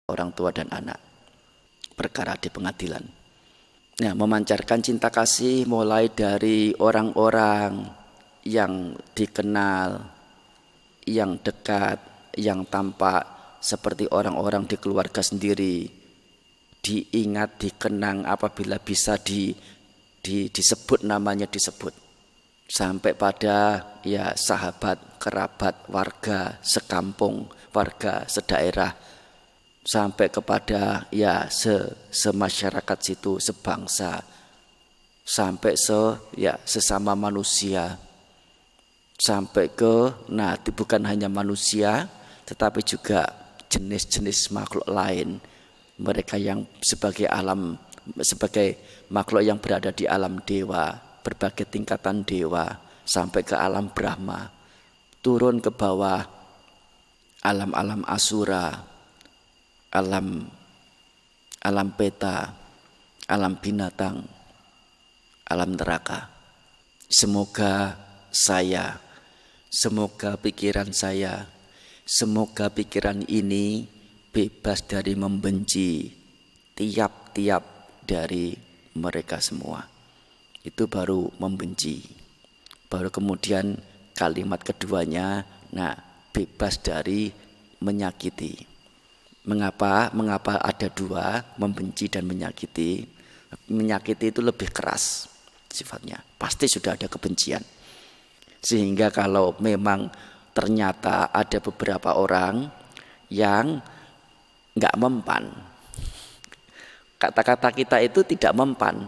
orang tua dan anak, perkara di pengadilan. Nah, memancarkan cinta kasih mulai dari orang-orang yang dikenal, yang dekat, yang tampak seperti orang-orang di keluarga sendiri, diingat, dikenang apabila bisa disebut namanya disebut, sampai pada ya sahabat, kerabat, warga sekampung, warga sedaerah, sampai kepada ya semasyarakat situ, sebangsa, sampai sesama manusia, sampai ke bukan hanya manusia tetapi juga jenis-jenis makhluk lain, mereka yang sebagai makhluk yang berada di alam dewa, berbagai tingkatan dewa, sampai ke alam Brahma, turun ke bawah alam-alam asura, alam peta, alam binatang, alam neraka. Semoga pikiran saya, semoga pikiran ini bebas dari membenci tiap-tiap dari mereka semua. Itu baru membenci. Baru kemudian kalimat keduanya, bebas dari menyakiti. Mengapa ada dua, membenci dan menyakiti? Menyakiti itu lebih keras sifatnya, pasti sudah ada kebencian. Sehingga kalau memang ternyata ada beberapa orang yang nggak mempan, kata-kata kita itu tidak mempan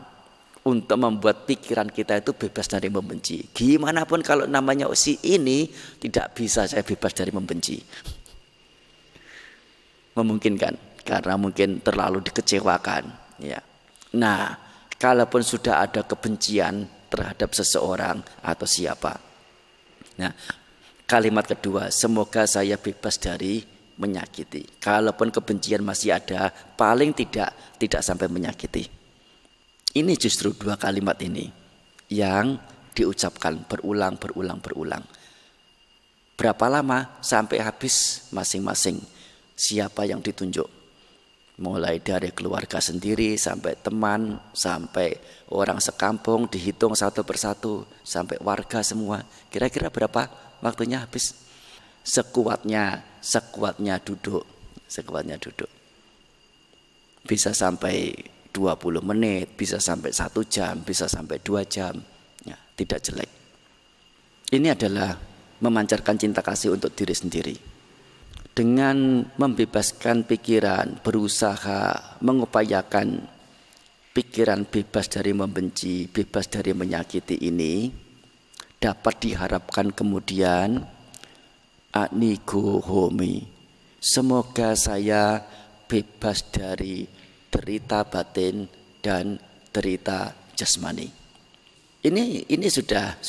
untuk membuat pikiran kita itu bebas dari membenci. Gimana pun kalau namanya si ini, tidak bisa saya bebas dari membenci. Memungkinkan, karena mungkin terlalu dikecewakan. Ya. Nah, kalaupun sudah ada kebencian terhadap seseorang atau siapa. Nah, kalimat kedua, semoga saya bebas dari menyakiti. Kalaupun kebencian masih ada, paling tidak sampai menyakiti. Ini justru dua kalimat ini yang diucapkan berulang. Berapa lama? Sampai habis masing-masing siapa yang ditunjuk. Mulai dari keluarga sendiri, sampai teman, sampai orang sekampung, dihitung satu persatu, sampai warga semua. Kira-kira berapa waktunya habis? Sekuatnya duduk. Bisa sampai 20 menit, bisa sampai 1 jam, bisa sampai 2 jam. Ya, tidak jelek. Ini adalah memancarkan cinta kasih untuk diri sendiri. Dengan membebaskan pikiran, berusaha mengupayakan pikiran bebas dari membenci, bebas dari menyakiti ini, dapat diharapkan kemudian anigo homi, semoga saya bebas dari derita batin dan derita jasmani. Ini sudah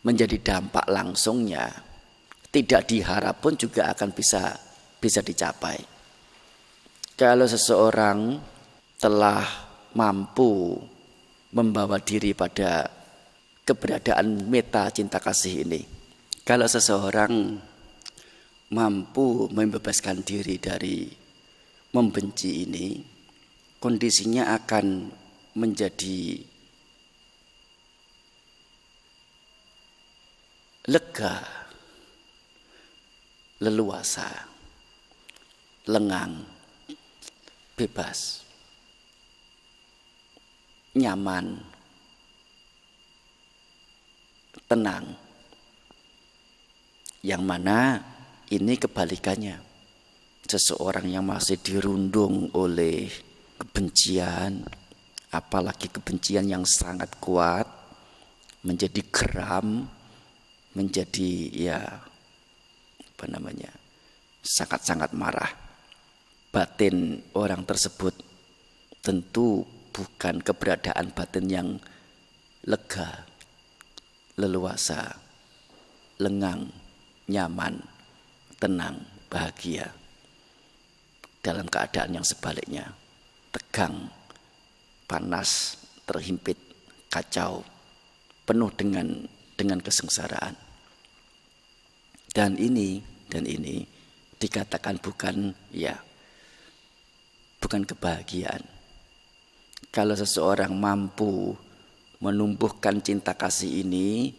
menjadi dampak langsungnya. Tidak diharap pun juga akan bisa dicapai. Kalau seseorang telah mampu membawa diri pada keberadaan meta cinta kasih ini, kalau seseorang mampu membebaskan diri dari membenci ini, kondisinya akan menjadi lega, leluasa, lengang, bebas, nyaman, tenang. Yang mana ini kebalikannya. Seseorang yang masih dirundung oleh kebencian, apalagi kebencian yang sangat kuat, menjadi geram, menjadi sangat-sangat marah. Batin orang tersebut tentu bukan keberadaan batin yang lega, leluasa, lengang, nyaman, tenang, bahagia. Dalam keadaan yang sebaliknya, tegang, panas, terhimpit, kacau, penuh dengan kesengsaraan. Dan ini dikatakan bukan kebahagiaan. Kalau seseorang mampu menumbuhkan cinta kasih ini,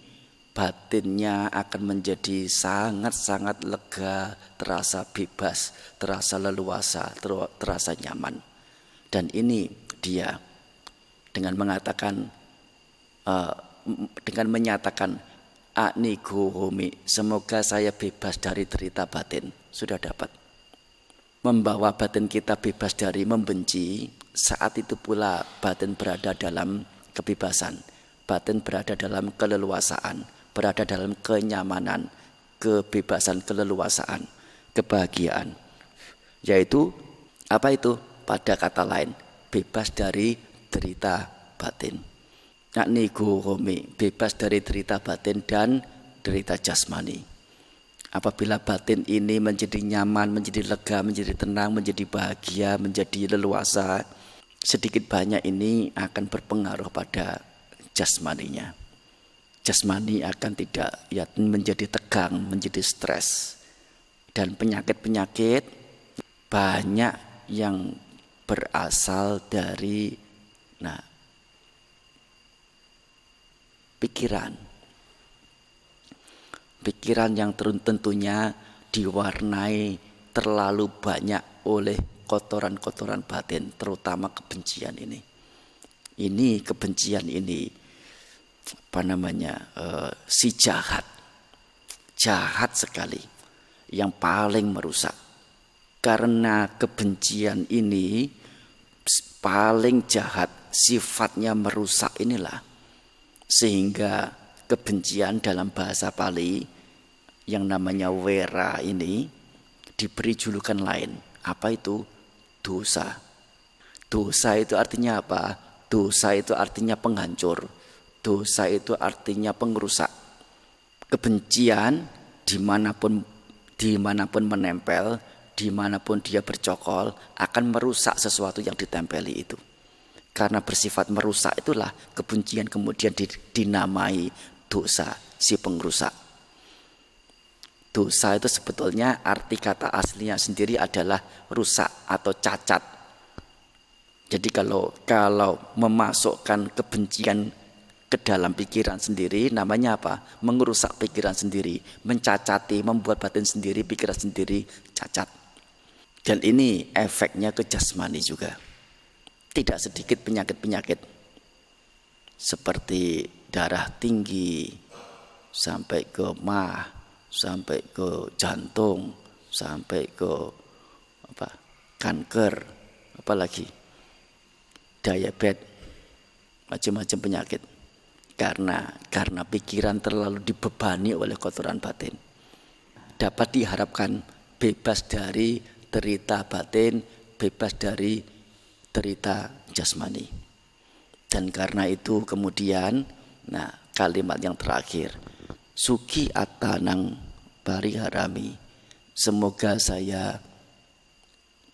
batinnya akan menjadi sangat-sangat lega, terasa bebas, terasa leluasa, terasa nyaman. Dan ini dia dengan menyatakan anigo homi, semoga saya bebas dari derita batin. Sudah dapat membawa batin kita bebas dari membenci. Saat itu pula batin berada dalam kebebasan, batin berada dalam keleluasaan, berada dalam kenyamanan, kebebasan, keleluasaan, kebahagiaan. Yaitu apa itu? Pada kata lain, bebas dari derita batin. Anigo homi, bebas dari derita batin dan derita jasmani. Apabila batin ini menjadi nyaman, menjadi lega, menjadi tenang, menjadi bahagia, menjadi leluasa, sedikit banyak ini akan berpengaruh pada jasmaninya. Jasmani akan tidak menjadi tegang, menjadi stres. Dan penyakit-penyakit banyak yang berasal dari pikiran. Pikiran yang tentunya diwarnai terlalu banyak oleh kotoran-kotoran batin, terutama kebencian ini. Ini kebencian ini si jahat sekali, yang paling merusak. Karena kebencian ini paling jahat, sifatnya merusak inilah, sehingga kebencian dalam bahasa Pali yang namanya wera ini diberi julukan lain. Apa itu? Dosa. Dosa itu artinya apa? Dosa itu artinya penghancur. Dosa itu artinya pengrusak. Kebencian dimanapun menempel, dimanapun dia bercokol, akan merusak sesuatu yang ditempeli itu. Karena bersifat merusak itulah kebencian kemudian dinamai dosa, si pengrusak. Dosa itu sebetulnya arti kata aslinya sendiri adalah rusak atau cacat. Jadi kalau memasukkan kebencian ke dalam pikiran sendiri, namanya apa? Mengerusak pikiran sendiri, mencacati, membuat batin sendiri, pikiran sendiri cacat. Dan ini efeknya ke jasmani juga. Tidak sedikit penyakit-penyakit seperti darah tinggi, sampai ke mah, sampai ke jantung, sampai ke kanker, apalagi diabetes, macam-macam penyakit. Karena pikiran terlalu dibebani oleh kotoran batin. Dapat diharapkan bebas dari derita batin, bebas dari derita jasmani. Dan karena itu kemudian kalimat yang terakhir, Suki atanang pariharami, semoga saya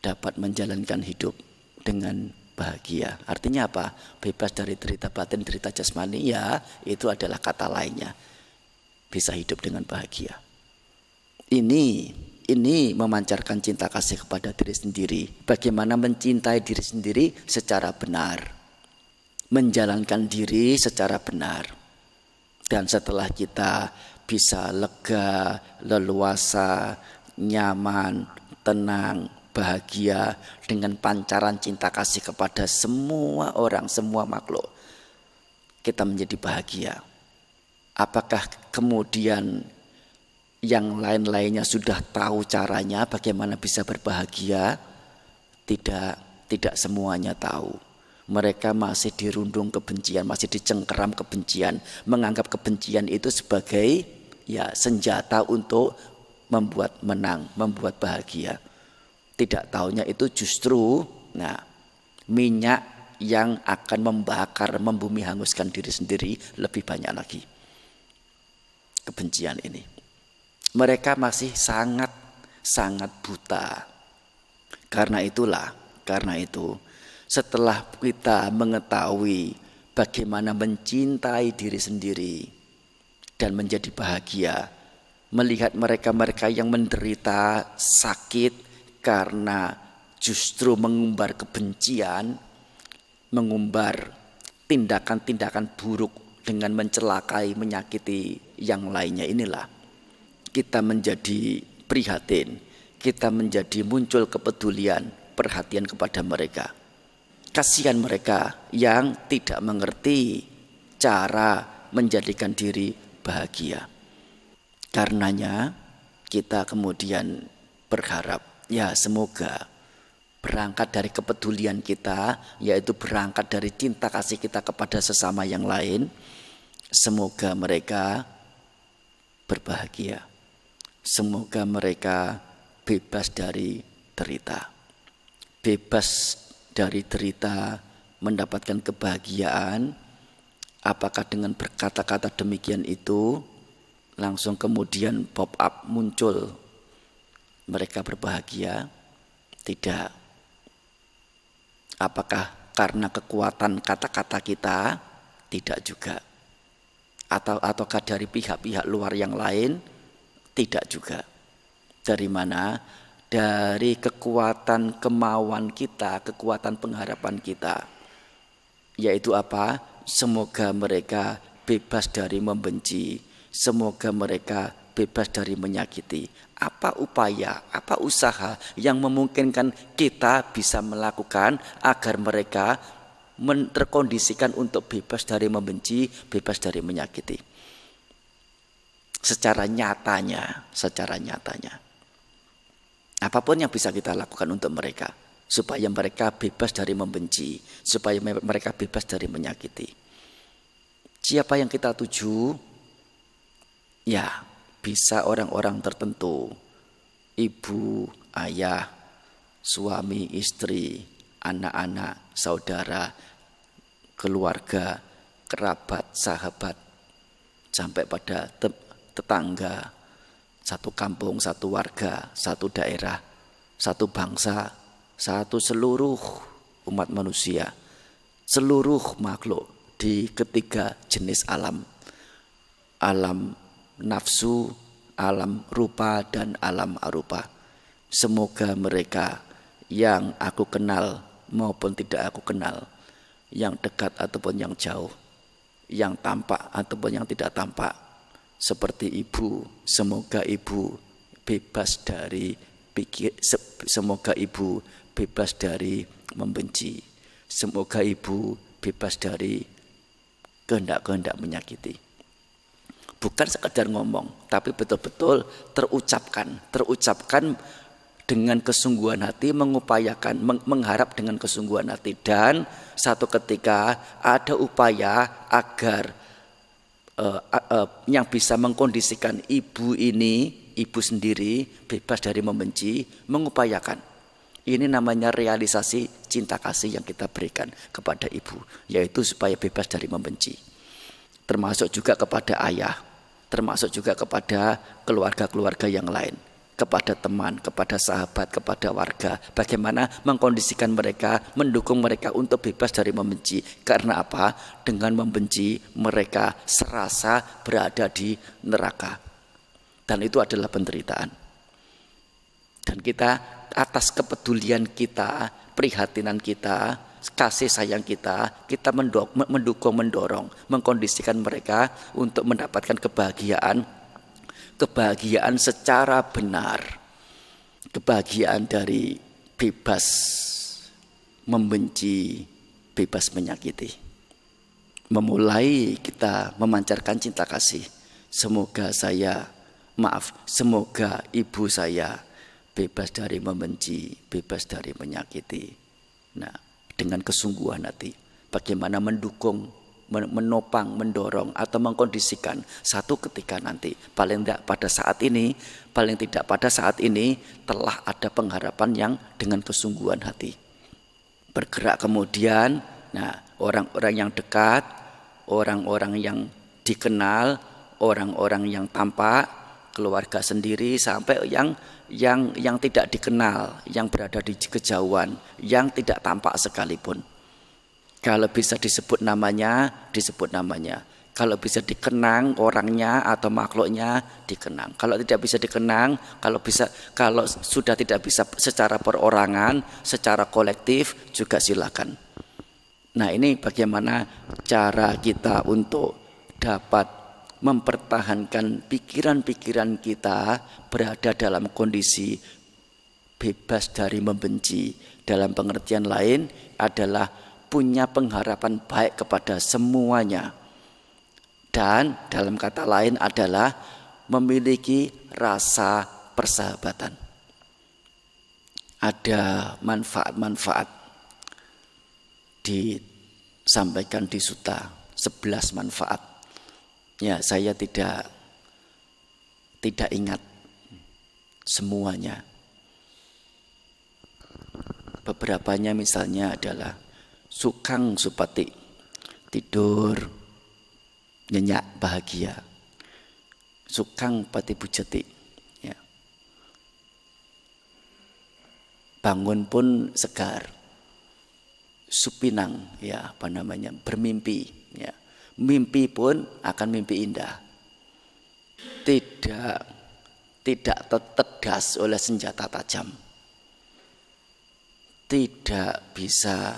dapat menjalankan hidup dengan bahagia. Artinya apa? Bebas dari derita batin, derita jasmani, ya itu adalah kata lainnya. Bisa hidup dengan bahagia. Ini memancarkan cinta kasih kepada diri sendiri. Bagaimana mencintai diri sendiri secara benar. Menjalankan diri secara benar. Dan setelah kita bisa lega, leluasa, nyaman, tenang, bahagia dengan pancaran cinta kasih kepada semua orang, semua makhluk, kita menjadi bahagia. Apakah kemudian yang lain-lainnya sudah tahu caranya bagaimana bisa berbahagia? Tidak semuanya tahu. Mereka masih dirundung kebencian, masih dicengkeram kebencian, menganggap kebencian itu sebagai senjata untuk membuat menang, membuat bahagia. Tidak tahunya itu justru minyak yang akan membakar, membumi hanguskan diri sendiri lebih banyak lagi. Kebencian ini. Mereka masih sangat buta. Karena itu setelah kita mengetahui bagaimana mencintai diri sendiri dan menjadi bahagia, melihat mereka-mereka yang menderita sakit karena justru mengumbar kebencian, mengumbar tindakan-tindakan buruk dengan mencelakai, menyakiti yang lainnya. Inilah kita menjadi prihatin, kita menjadi muncul kepedulian, perhatian kepada mereka. Kasihan mereka yang tidak mengerti cara menjadikan diri bahagia. Karenanya kita kemudian berharap, ya semoga berangkat dari kepedulian kita, yaitu berangkat dari cinta kasih kita kepada sesama yang lain, semoga mereka berbahagia. Semoga mereka bebas dari derita. Bebas dari derita, mendapatkan kebahagiaan. Apakah dengan berkata-kata demikian itu langsung kemudian pop up muncul mereka berbahagia? Tidak. Apakah karena kekuatan kata-kata kita? Tidak juga. Ataukah dari pihak-pihak luar yang lain? Tidak juga. Dari mana? Dari kekuatan kemauan kita, kekuatan pengharapan kita. Yaitu apa? Semoga mereka bebas dari membenci. Semoga mereka bebas dari menyakiti. Apa upaya, apa usaha yang memungkinkan kita bisa melakukan agar mereka terkondisikan untuk bebas dari membenci, bebas dari menyakiti. Secara nyatanya. Apapun yang bisa kita lakukan untuk mereka, supaya mereka bebas dari membenci, supaya mereka bebas dari menyakiti. Siapa yang kita tuju? Ya, bisa orang-orang tertentu, ibu, ayah, suami, istri, anak-anak, saudara, keluarga, kerabat, sahabat, sampai pada tetangga, satu kampung, satu warga, satu daerah, satu bangsa, satu seluruh umat manusia, seluruh makhluk di ketiga jenis alam. Alam nafsu, alam rupa, dan alam arupa. Semoga mereka yang aku kenal maupun tidak aku kenal, yang dekat ataupun yang jauh, yang tampak ataupun yang tidak tampak, seperti ibu, semoga ibu bebas dari semoga ibu bebas dari membenci, semoga ibu bebas dari kehendak-kehendak menyakiti. Bukan sekedar ngomong, tapi betul-betul terucapkan dengan kesungguhan hati, mengupayakan, mengharap dengan kesungguhan hati. Dan satu ketika ada upaya agar yang bisa mengkondisikan ibu ini, ibu sendiri bebas dari membenci, mengupayakan. Ini namanya realisasi cinta kasih yang kita berikan kepada ibu, yaitu supaya bebas dari membenci. Termasuk juga kepada ayah, termasuk juga kepada keluarga-keluarga yang lain, kepada teman, kepada sahabat, kepada warga. Bagaimana mengkondisikan mereka, mendukung mereka untuk bebas dari membenci. Karena apa? Dengan membenci mereka serasa berada di neraka. Dan itu adalah penderitaan. Dan kita atas kepedulian kita, prihatinan kita, kasih sayang kita mendukung, mendorong, mengkondisikan mereka untuk mendapatkan kebahagiaan secara benar, kebahagiaan dari bebas membenci, bebas menyakiti. Memulai kita memancarkan cinta kasih. Semoga ibu saya bebas dari membenci, bebas dari menyakiti. Nah, dengan kesungguhan hati, bagaimana mendukung, menopang, mendorong atau mengkondisikan satu ketika nanti, paling tidak pada saat ini telah ada pengharapan yang dengan kesungguhan hati. Bergerak kemudian, nah orang-orang yang dekat, orang-orang yang dikenal, orang-orang yang tampak, keluarga sendiri sampai yang tidak dikenal, yang berada di kejauhan, yang tidak tampak sekalipun. Kalau bisa disebut namanya, disebut namanya. Kalau bisa dikenang orangnya atau makhluknya dikenang. Kalau tidak bisa dikenang, kalau sudah tidak bisa secara perorangan, secara kolektif juga silakan. Nah, ini bagaimana cara kita untuk dapat mempertahankan pikiran-pikiran kita berada dalam kondisi bebas dari membenci. Dalam pengertian lain adalah punya pengharapan baik kepada semuanya. Dan dalam kata lain adalah memiliki rasa persahabatan. Ada manfaat-manfaat disampaikan di Sutta, 11 manfaat. Ya, saya tidak ingat semuanya. Beberapanya misalnya adalah sukang supati, tidur nyenyak bahagia, sukang pati bujati, ya. Bangun pun segar, supinang, ya bermimpi, ya. Mimpi pun akan mimpi indah, tidak tertedas oleh senjata tajam, tidak bisa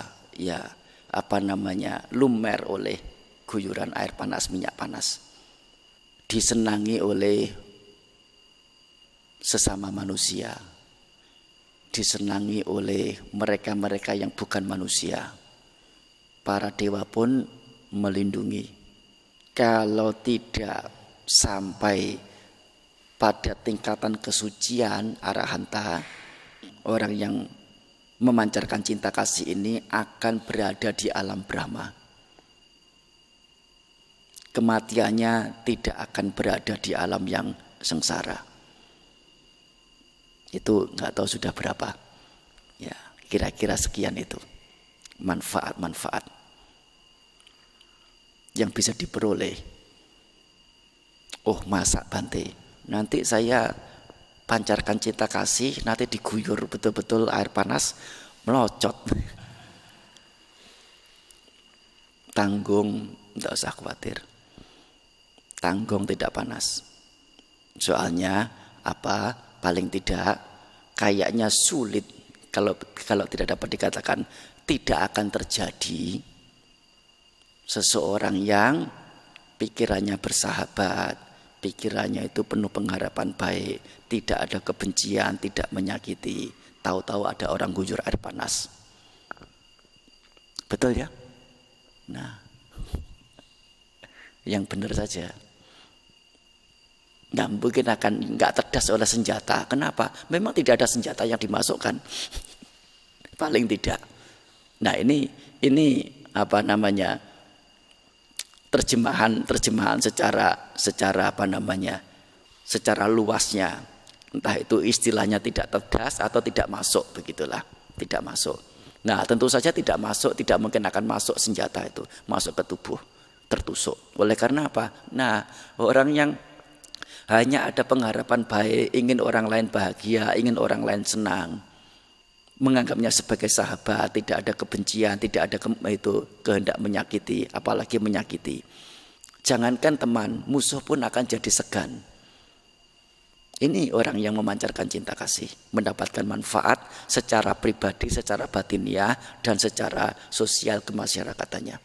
lumer oleh guyuran air panas, minyak panas. Disenangi oleh sesama manusia, disenangi oleh mereka-mereka yang bukan manusia. Para dewa pun melindungi. Kalau tidak sampai pada tingkatan kesucian arahanta, orang yang memancarkan cinta kasih ini akan berada di alam Brahma. Kematiannya tidak akan berada di alam yang sengsara. Itu nggak tahu sudah berapa. Ya, kira-kira sekian itu manfaat-manfaat yang bisa diperoleh. Oh, masa Bante, nanti saya pancarkan cinta kasih, nanti diguyur betul-betul air panas, melocot. Tanggung, tidak usah khawatir. Tanggung tidak panas. Soalnya apa? Paling tidak kayaknya sulit kalau tidak dapat dikatakan tidak akan terjadi seseorang yang pikirannya bersahabat, pikirannya itu penuh pengharapan baik, tidak ada kebencian, tidak menyakiti. Tahu-tahu ada orang guyur air panas. Betul ya? Nah, yang benar saja. Nah, mungkin akan nggak terdas oleh senjata. Kenapa? Memang tidak ada senjata yang dimasukkan. Paling tidak. Nah, ini terjemahan secara luasnya. Entah itu istilahnya tidak terdas atau tidak masuk, begitulah. Tidak masuk. Nah, tentu saja tidak masuk, tidak mungkin akan masuk senjata itu masuk ke tubuh, tertusuk. Oleh karena apa? Nah, orang yang hanya ada pengharapan baik, ingin orang lain bahagia, ingin orang lain senang, menganggapnya sebagai sahabat, tidak ada kebencian, tidak ada kehendak menyakiti, apalagi menyakiti. Jangankan teman, musuh pun akan jadi segan. Ini orang yang memancarkan cinta kasih, mendapatkan manfaat secara pribadi, secara batiniah, dan secara sosial kemasyarakatannya.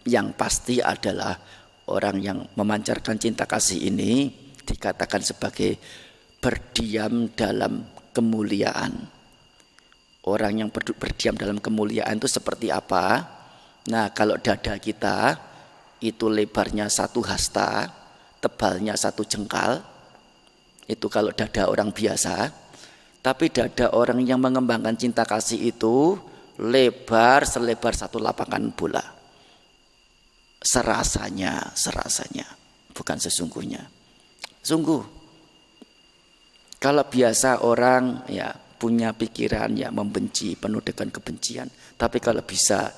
Yang pasti adalah orang yang memancarkan cinta kasih ini dikatakan sebagai berdiam dalam kemuliaan. Orang yang berdiam dalam kemuliaan itu seperti apa? Nah, kalau dada kita itu lebarnya 1 hasta, tebalnya 1 jengkal, itu kalau dada orang biasa. Tapi dada orang yang mengembangkan cinta kasih itu selebar 1 lapangan bola. Serasanya, bukan sesungguhnya. Sungguh, kalau biasa orang punya pikiran membenci, penuh dengan kebencian. Tapi kalau bisa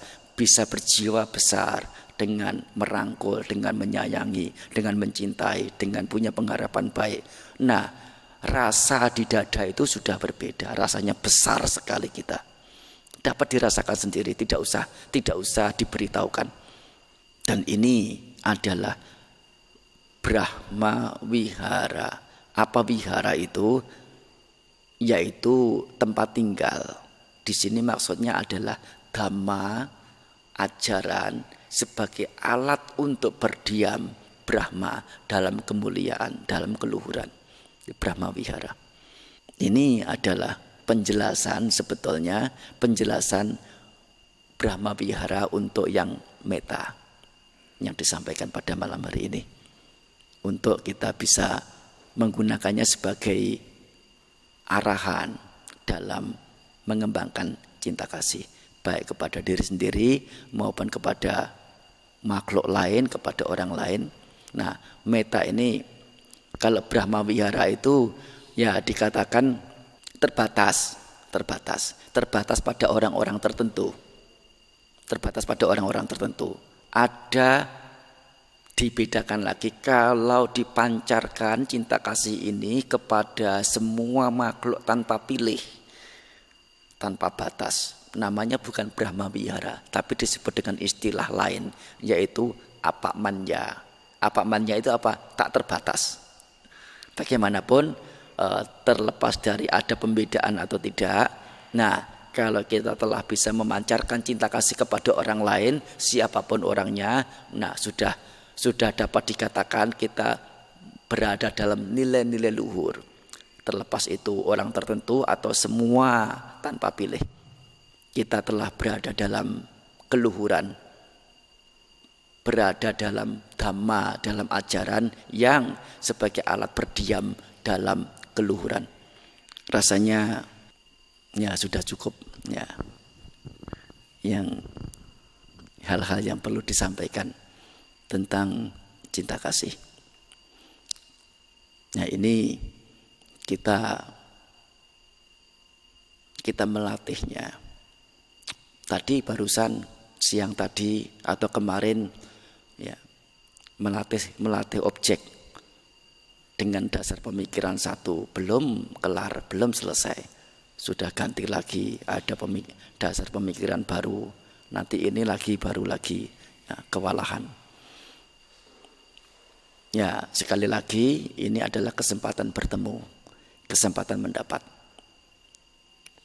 berjiwa besar dengan merangkul, dengan menyayangi, dengan mencintai, dengan punya pengharapan baik. Nah, rasa di dada itu sudah berbeda, rasanya besar sekali kita. Dapat dirasakan sendiri, tidak usah diberitahukan. Dan ini adalah Brahma Wihara. Apa wihara itu? Yaitu tempat tinggal. Di sini maksudnya adalah dhamma, ajaran sebagai alat untuk berdiam Brahma dalam kemuliaan, dalam keluhuran. Brahma Wihara. Ini adalah penjelasan sebetulnya, penjelasan Brahma Wihara untuk yang meta yang disampaikan pada malam hari ini. Untuk kita bisa menggunakannya sebagai arahan dalam mengembangkan cinta kasih. Baik kepada diri sendiri maupun kepada makhluk lain, kepada orang lain. Nah, meta ini kalau Brahma Wihara itu ya dikatakan terbatas pada orang-orang tertentu. Terbatas pada orang-orang tertentu. Ada dibedakan lagi kalau dipancarkan cinta kasih ini kepada semua makhluk tanpa pilih, tanpa batas. Namanya bukan Brahma Wihara, tapi disebut dengan istilah lain, yaitu apamanya. Apamanya itu apa? Tak terbatas. Bagaimanapun terlepas dari ada pembedaan atau tidak. Nah, kalau kita telah bisa memancarkan cinta kasih kepada orang lain, siapapun orangnya, nah sudah dapat dikatakan kita berada dalam nilai-nilai luhur. Terlepas itu orang tertentu atau semua tanpa pilih. Kita telah berada dalam keluhuran, berada dalam dhamma, dalam ajaran yang sebagai alat berdiam dalam keluhuran. Rasanya ya sudah cukup ya. Yang hal-hal yang perlu disampaikan tentang cinta kasih. Nah, ini kita melatihnya. Tadi barusan siang tadi atau kemarin ya melatih objek dengan dasar pemikiran satu, belum kelar, belum selesai. Sudah ganti lagi, ada dasar pemikiran baru. Nanti ini lagi baru lagi ya, kewalahan. Ya, sekali lagi ini adalah kesempatan bertemu, kesempatan mendapat.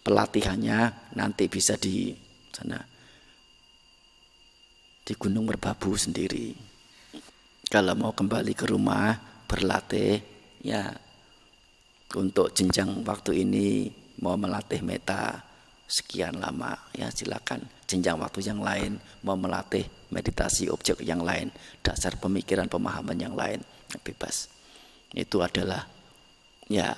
Pelatihannya nanti bisa di sana di Gunung Merbabu sendiri. Kalau mau kembali ke rumah berlatih ya, untuk jenjang waktu ini mau melatih meta sekian lama ya silakan. Jenjang waktu yang lain mau melatih meditasi objek yang lain, dasar pemikiran pemahaman yang lain, bebas. Itu adalah ya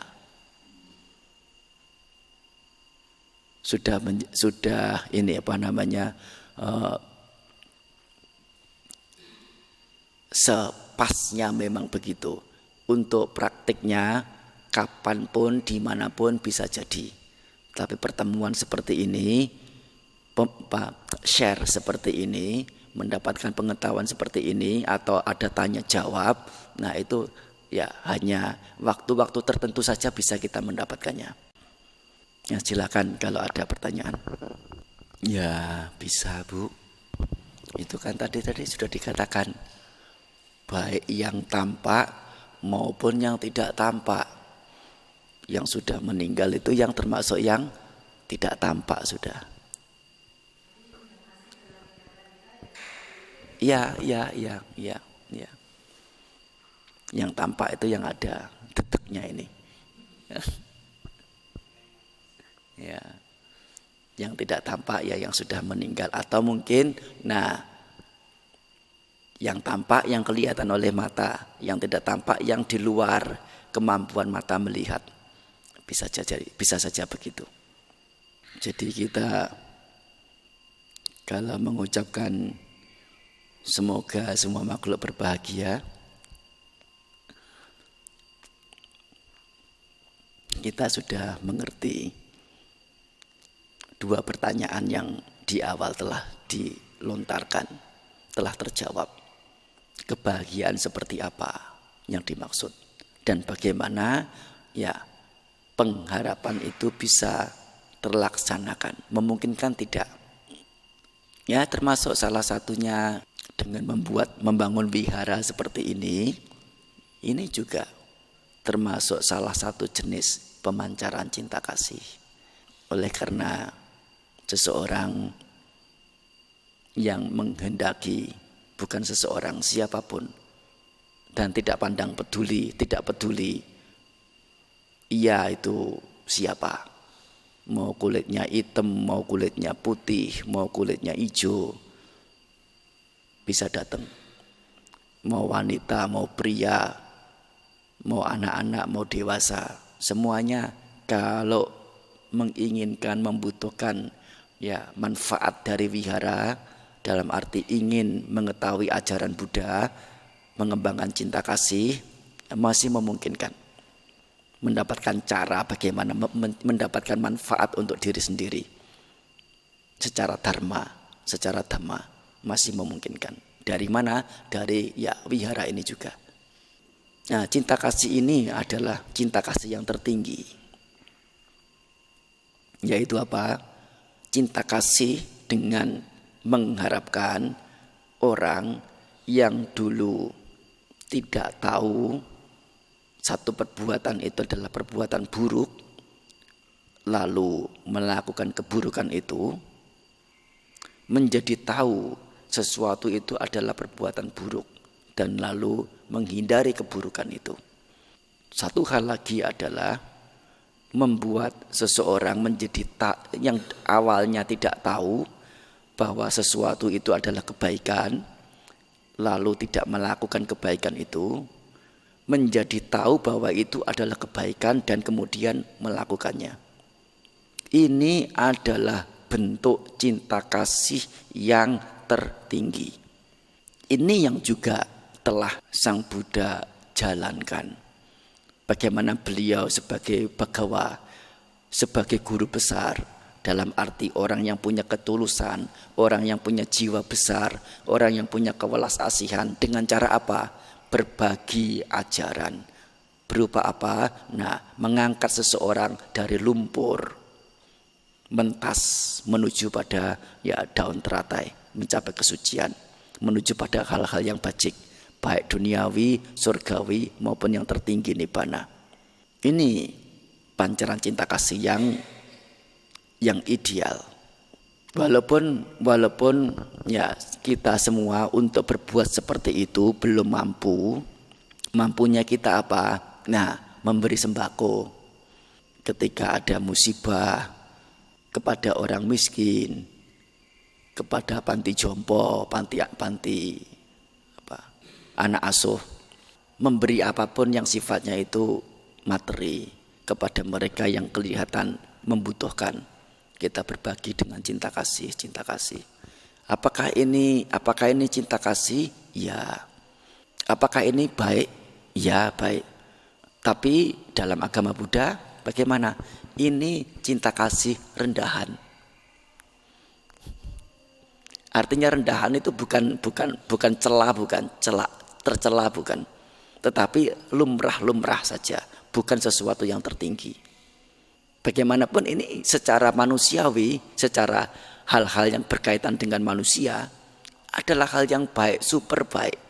sudah ini apa namanya sepasnya memang begitu. Untuk praktiknya kapanpun dimanapun bisa jadi. Tapi pertemuan seperti ini, share seperti ini, mendapatkan pengetahuan seperti ini atau ada tanya jawab, nah itu ya hanya waktu-waktu tertentu saja bisa kita mendapatkannya. Ya, silakan kalau ada pertanyaan. Ya bisa Bu. Itu kan tadi sudah dikatakan, baik yang tampak maupun yang tidak tampak. Yang sudah meninggal itu yang termasuk yang tidak tampak sudah. Ya. Yang tampak itu yang ada deteknya ini. Ya. Yang tidak tampak ya yang sudah meninggal atau mungkin yang tampak yang kelihatan oleh mata, yang tidak tampak yang di luar kemampuan mata melihat. Bisa saja begitu. Jadi kita kalau mengucapkan semoga semua makhluk berbahagia, kita sudah mengerti dua pertanyaan yang di awal telah dilontarkan, telah terjawab. Kebahagiaan seperti apa yang dimaksud dan bagaimana ya pengharapan itu bisa terlaksanakan, memungkinkan tidak. Ya termasuk salah satunya Dengan membangun wihara seperti ini juga termasuk salah satu jenis pemancaran cinta kasih. Oleh karena seseorang yang menghendaki, bukan seseorang, siapapun, dan tidak peduli ia itu siapa, mau kulitnya hitam, mau kulitnya putih, mau kulitnya hijau, bisa datang. Mau wanita, mau pria, mau anak-anak, mau dewasa, semuanya kalau menginginkan, membutuhkan ya manfaat dari wihara, dalam arti ingin mengetahui ajaran Buddha, mengembangkan cinta kasih, masih memungkinkan mendapatkan cara bagaimana mendapatkan manfaat untuk diri sendiri secara dhamma masih memungkinkan. Dari mana? Dari ya wihara ini juga. Nah, cinta kasih ini adalah cinta kasih yang tertinggi. Yaitu apa? Cinta kasih dengan mengharapkan orang yang dulu tidak tahu satu perbuatan itu adalah perbuatan buruk, lalu melakukan keburukan itu, menjadi tahu sesuatu itu adalah perbuatan buruk dan lalu menghindari keburukan itu. Satu hal lagi adalah membuat seseorang menjadi yang awalnya tidak tahu bahwa sesuatu itu adalah kebaikan, lalu tidak melakukan kebaikan itu, menjadi tahu bahwa itu adalah kebaikan dan kemudian melakukannya. Ini adalah bentuk cinta kasih yang tertinggi. Ini yang juga telah Sang Buddha jalankan. Bagaimana beliau sebagai Bhagawa, sebagai guru besar, dalam arti orang yang punya ketulusan, orang yang punya jiwa besar, orang yang punya kewelas asihan, dengan cara apa? Berbagi ajaran. Berupa apa? Nah, mengangkat seseorang dari lumpur, mentas menuju pada ya daun teratai, mencapai kesucian, menuju pada hal-hal yang baik, baik duniawi, surgawi maupun yang tertinggi nibbana. Ini pancaran cinta kasih yang ideal. Walaupun ya kita semua untuk berbuat seperti itu belum mampu. Mampunya kita apa? Nah, memberi sembako ketika ada musibah, kepada orang miskin, kepada panti jompo, panti anak asuh, memberi apapun yang sifatnya itu materi kepada mereka yang kelihatan membutuhkan. Kita berbagi dengan cinta kasih. Apakah ini cinta kasih? Ya. Apakah ini baik? Ya, baik. Tapi dalam agama Buddha bagaimana? Ini cinta kasih rendahan. Artinya rendahan itu bukan tercela bukan, tetapi lumrah saja, bukan sesuatu yang tertinggi. Bagaimanapun ini secara manusiawi, secara hal-hal yang berkaitan dengan manusia adalah hal yang baik, super baik.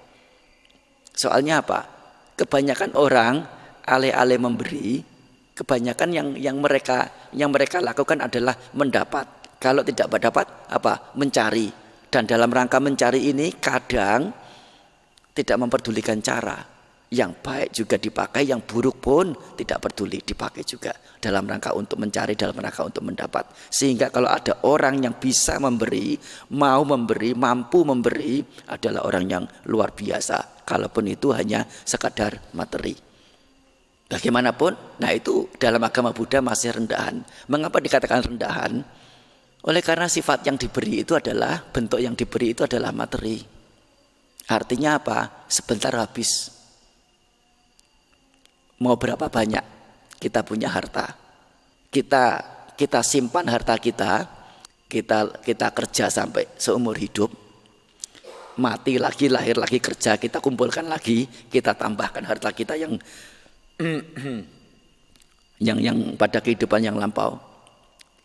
Soalnya apa? Kebanyakan orang alih-alih memberi, kebanyakan yang mereka lakukan adalah mendapat. Kalau tidak mendapat apa? Mencari. Dan dalam rangka mencari ini kadang tidak memperdulikan cara. Yang baik juga dipakai, yang buruk pun tidak peduli, dipakai juga dalam rangka untuk mencari, dalam rangka untuk mendapat. Sehingga kalau ada orang yang bisa memberi, mau memberi, mampu memberi, adalah orang yang luar biasa. Kalaupun itu hanya sekadar materi. Bagaimanapun, nah itu dalam agama Buddha masih rendahan. Mengapa dikatakan rendahan? Oleh karena sifat yang diberi itu adalah, bentuk yang diberi itu adalah materi. Artinya apa? Sebentar habis. Mau berapa banyak kita punya harta? Kita simpan harta kita kerja sampai seumur hidup. Mati lagi, lahir lagi, kerja, kita kumpulkan lagi, kita tambahkan harta kita yang pada kehidupan yang lampau.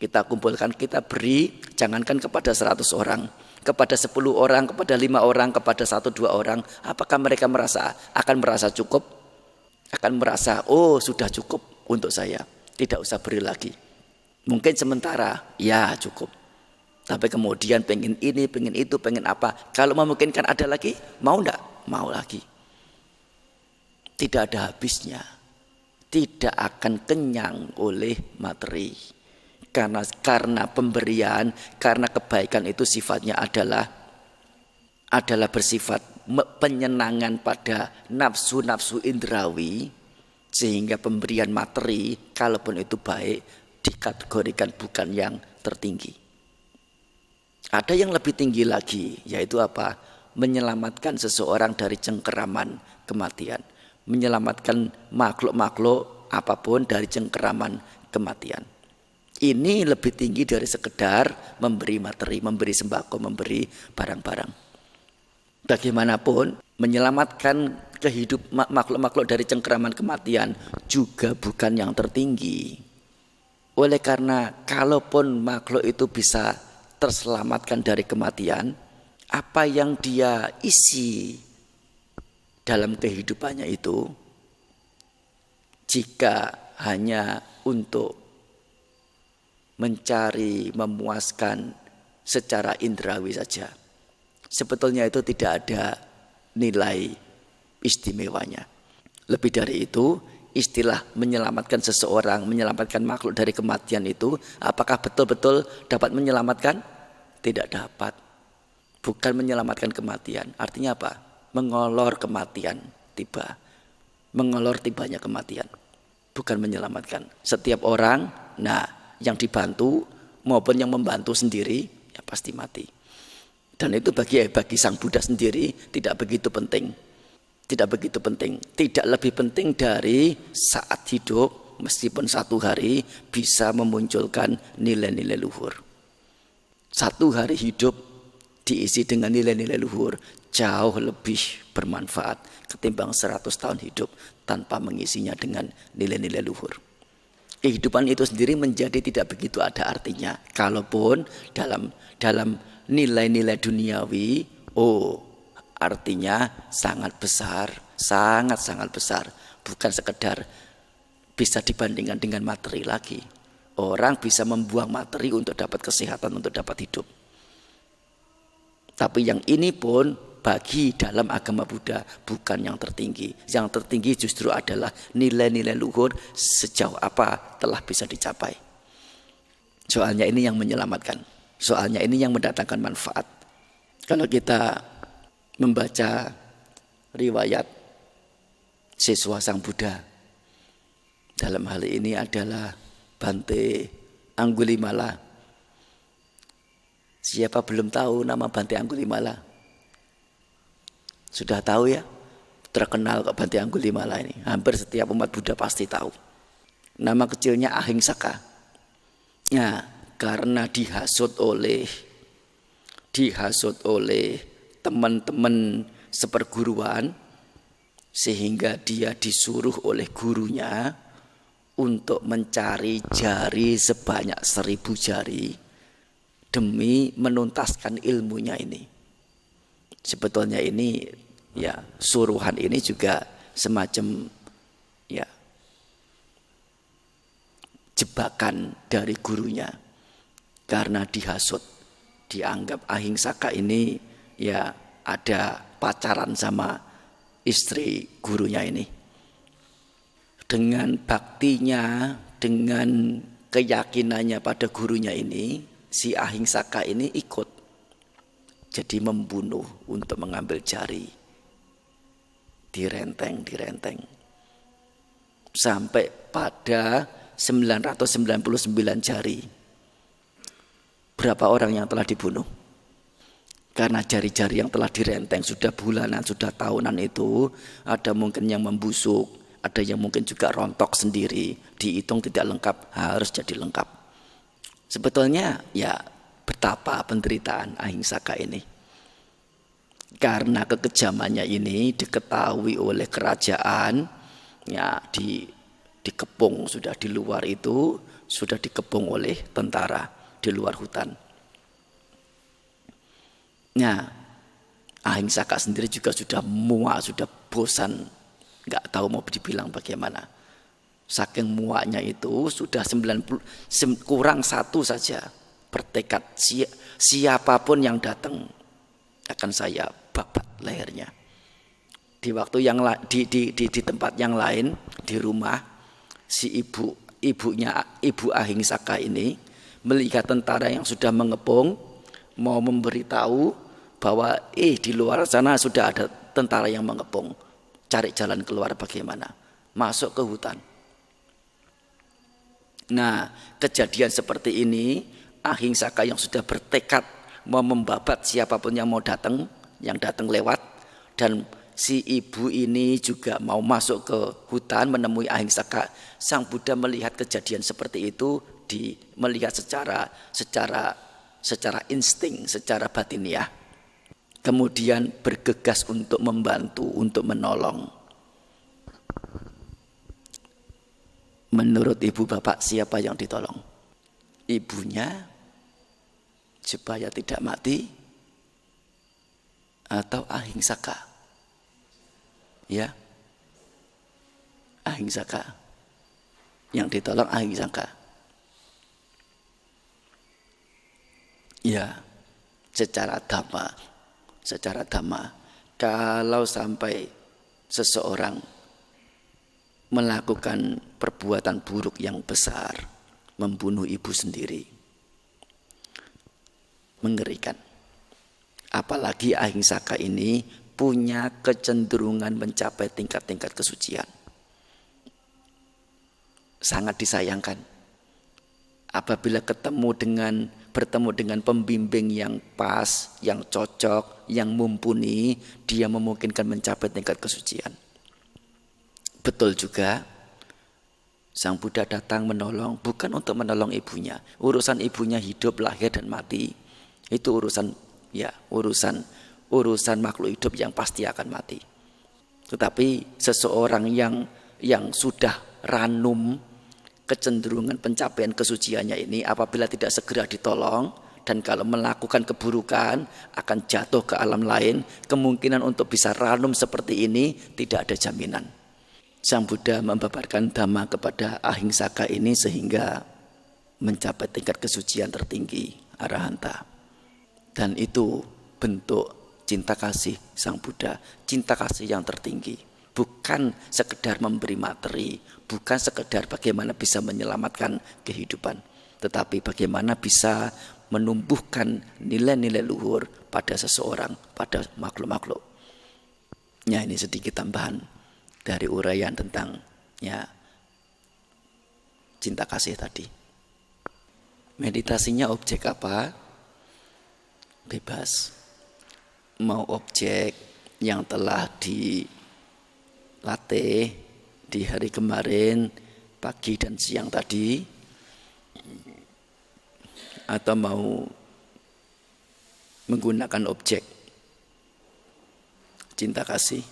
Kita kumpulkan, kita beri jangankan kepada 100 orang, kepada 10 orang, kepada 5 orang, kepada 1-2 orang, apakah mereka akan merasa cukup? Akan merasa, oh sudah cukup untuk saya, tidak usah beri lagi. Mungkin sementara, ya cukup. Tapi kemudian pengen ini, pengen itu, pengen apa. Kalau memungkinkan ada lagi, mau enggak? Mau lagi. Tidak ada habisnya. Tidak akan kenyang oleh materi. Karena pemberian, karena kebaikan itu sifatnya adalah bersifat penyenangan pada nafsu-nafsu indrawi, sehingga pemberian materi kalaupun itu baik dikategorikan bukan yang tertinggi. Ada yang lebih tinggi lagi, yaitu apa? Menyelamatkan seseorang dari cengkeraman kematian, menyelamatkan makhluk-makhluk apapun dari cengkeraman kematian. Ini lebih tinggi dari sekedar memberi materi, memberi sembako, memberi barang-barang. Bagaimanapun menyelamatkan makhluk-makhluk dari cengkeraman kematian juga bukan yang tertinggi. Oleh karena kalaupun makhluk itu bisa terselamatkan dari kematian, apa yang dia isi dalam kehidupannya itu, jika hanya untuk mencari, memuaskan secara indrawi saja, sebetulnya itu tidak ada nilai istimewanya. Lebih dari itu, istilah menyelamatkan seseorang, menyelamatkan makhluk dari kematian itu, apakah betul-betul dapat menyelamatkan? Tidak dapat. Bukan menyelamatkan kematian. Artinya apa? Mengolor kematian tiba. Mengolor tibanya kematian. Bukan menyelamatkan. Setiap orang, yang dibantu maupun yang membantu sendiri, ya pasti mati. Dan itu bagi Sang Buddha sendiri tidak begitu penting. Tidak begitu penting. Tidak lebih penting dari saat hidup, meskipun 1 hari bisa memunculkan nilai-nilai luhur. 1 hari hidup diisi dengan nilai-nilai luhur jauh lebih bermanfaat ketimbang 100 tahun hidup tanpa mengisinya dengan nilai-nilai luhur. Kehidupan itu sendiri menjadi tidak begitu ada artinya. Kalaupun dalam nilai-nilai duniawi, artinya sangat besar, sangat-sangat besar. Bukan sekedar bisa dibandingkan dengan materi lagi. Orang bisa membuang materi untuk dapat kesehatan, untuk dapat hidup. Tapi yang ini pun bagi dalam agama Buddha bukan yang tertinggi. Yang tertinggi justru adalah nilai-nilai luhur sejauh apa telah bisa dicapai. Soalnya ini yang menyelamatkan. Soalnya ini yang mendatangkan manfaat. Kalau kita membaca riwayat siswa Sang Buddha, dalam hal ini adalah Bante Anggulimala. Siapa belum tahu nama Bante Anggulimala? Sudah tahu ya? Terkenal kok Bante Anggulimala ini. Hampir setiap umat Buddha pasti tahu. Nama kecilnya Ahingsaka. Ya, karena dihasut oleh teman-teman seperguruan, sehingga dia disuruh oleh gurunya untuk mencari jari sebanyak 1000 jari demi menuntaskan ilmunya ini. Sebetulnya ini suruhan ini juga semacam jebakan dari gurunya, karena dihasut, dianggap Ahingsaka ini ada pacaran sama istri gurunya ini. Dengan baktinya, dengan keyakinannya pada gurunya ini, si Ahingsaka ini ikut jadi membunuh untuk mengambil jari. Direnteng sampai pada 999 jari. Berapa orang yang telah dibunuh? Karena jari-jari yang telah direnteng sudah bulanan, sudah tahunan itu, ada mungkin yang membusuk, ada yang mungkin juga rontok sendiri, dihitung tidak lengkap, harus jadi lengkap. Sebetulnya betapa penderitaan Ahingsaka ini. Karena kekejamannya ini diketahui oleh kerajaan, dikepung, sudah di luar itu, sudah dikepung oleh tentara di luar hutan. Nah, Ahingsaka sendiri juga sudah muak, sudah bosan, nggak tahu mau dibilang bagaimana. Saking muaknya itu sudah 90 kurang satu saja, bertekad siapapun yang datang akan saya babat lehernya. Di waktu yang di tempat yang lain, di rumah, si ibu Ahingsaka ini melihat tentara yang sudah mengepung, mau memberitahu bahwa di luar sana sudah ada tentara yang mengepung, cari jalan keluar bagaimana, masuk ke hutan. Nah, kejadian seperti ini, Ahingsaka yang sudah bertekad mau membabat siapapun yang mau datang, yang datang lewat, dan si ibu ini juga mau masuk ke hutan menemui Ahingsaka. Sang Buddha melihat kejadian seperti itu, melihat secara insting, secara batiniah. Kemudian bergegas untuk membantu, untuk menolong. Menurut ibu bapak, siapa yang ditolong? Ibunya supaya tidak mati atau Ahingsaka? Ya, Ahingsaka. Yang ditolong Ahingsaka. Ya, secara dhamma, kalau sampai seseorang melakukan perbuatan buruk yang besar, membunuh ibu sendiri, mengerikan. Apalagi Ahingsaka ini punya kecenderungan mencapai tingkat-tingkat kesucian. Sangat disayangkan apabila bertemu dengan pembimbing yang pas, yang cocok, yang mumpuni, dia memungkinkan mencapai tingkat kesucian. Betul juga, Sang Buddha datang menolong bukan untuk menolong ibunya. Urusan ibunya hidup, lahir dan mati, itu urusan makhluk hidup yang pasti akan mati. Tetapi seseorang yang sudah ranum kecenderungan pencapaian kesuciannya ini, apabila tidak segera ditolong dan kalau melakukan keburukan akan jatuh ke alam lain, kemungkinan untuk bisa ranum seperti ini tidak ada jaminan. Sang Buddha membabarkan dhamma kepada Ahingsaka ini sehingga mencapai tingkat kesucian tertinggi, arahanta. Dan itu bentuk cinta kasih Sang Buddha, cinta kasih yang tertinggi. Bukan sekedar memberi materi, bukan sekedar bagaimana bisa menyelamatkan kehidupan, tetapi bagaimana bisa menumbuhkan nilai-nilai luhur pada seseorang, pada makhluk-makhluk. Ya, ini sedikit tambahan dari uraian tentang cinta kasih tadi. Meditasinya objek apa? Bebas. Mau objek yang telah dilatih di hari kemarin, pagi dan siang tadi, atau mau menggunakan objek cinta kasih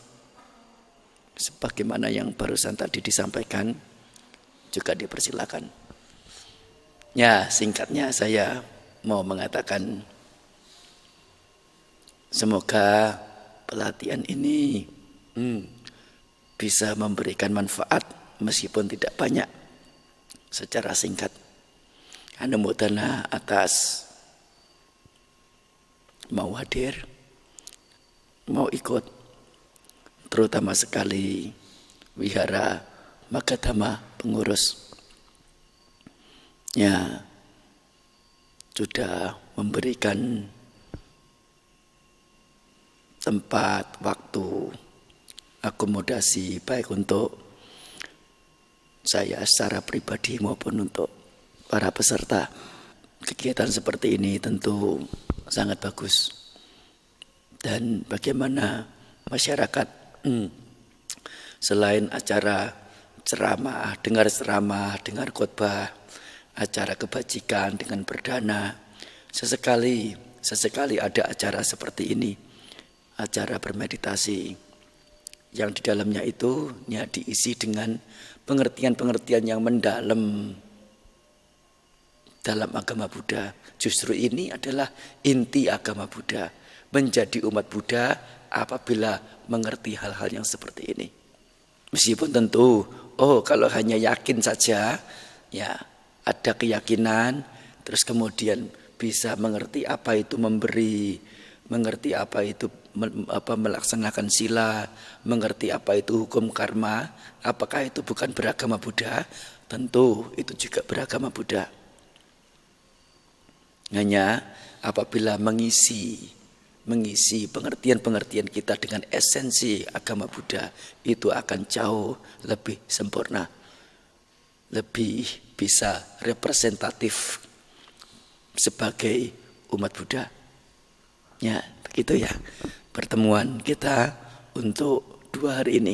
sebagaimana yang barusan tadi disampaikan, juga dipersilakan. Ya, singkatnya saya mau mengatakan semoga pelatihan ini bisa memberikan manfaat meskipun tidak banyak. Secara singkat, anumodana atas mau hadir, mau ikut, terutama sekali Wihara Magadhamma pengurus sudah memberikan tempat, waktu, akomodasi baik untuk saya secara pribadi maupun untuk para peserta. Kegiatan seperti ini tentu sangat bagus. Dan bagaimana masyarakat selain acara ceramah, dengar khotbah, acara kebajikan dengan berdana, sesekali ada acara seperti ini, acara bermeditasi yang di dalamnya itu diisi dengan pengertian-pengertian yang mendalam dalam agama Buddha. Justru ini adalah inti agama Buddha. menjadi umat Buddha apabila mengerti hal-hal yang seperti ini. Meskipun tentu, kalau hanya yakin saja, ya ada keyakinan, terus kemudian bisa mengerti apa itu memberi, mengerti apa itu melaksanakan sila, mengerti apa itu hukum karma, apakah itu bukan beragama Buddha? Tentu itu juga beragama Buddha. Hanya apabila mengisi pengertian-pengertian kita dengan esensi agama Buddha, itu akan jauh lebih sempurna, lebih bisa representatif sebagai umat Buddha. Ya, begitu ya pertemuan kita untuk 2 hari ini.